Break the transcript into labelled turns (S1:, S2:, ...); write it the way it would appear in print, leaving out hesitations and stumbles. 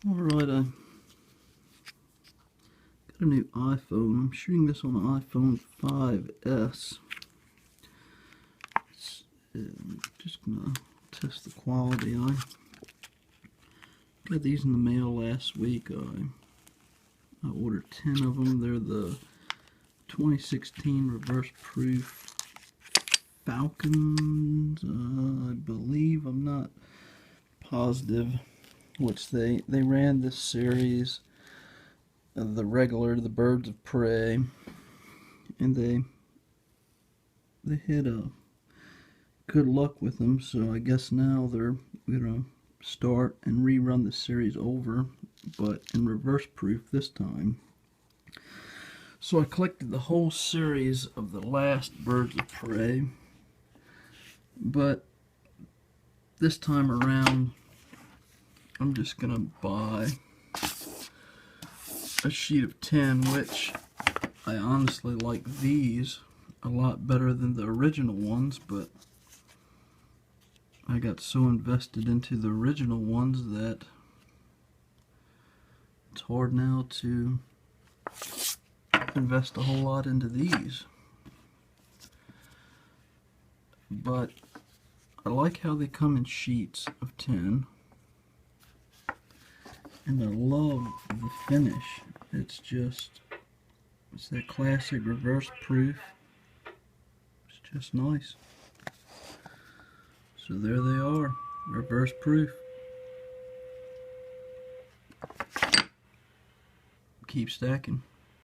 S1: Alright, I got a new iPhone. I'm shooting this on an iPhone 5S. I'm just gonna test the quality. I got these in the mail last week. I ordered 10 of them. They're the 2016 reverse proof Falcons, I believe. I'm not positive. Which they ran this series, the Birds of Prey, and they had a good luck with them. So I guess now they're gonna start and rerun the series over, but in reverse proof this time. So I collected the whole series of the last Birds of Prey, but this time around I'm just gonna buy a sheet of 10, which I honestly like these a lot better than the original ones, but I got so invested into the original ones that it's hard now to invest a whole lot into these. But I like how they come in sheets of 10. And I love the finish. It's that classic reverse proof. It's just nice. So there they are, reverse proof. Keep stacking.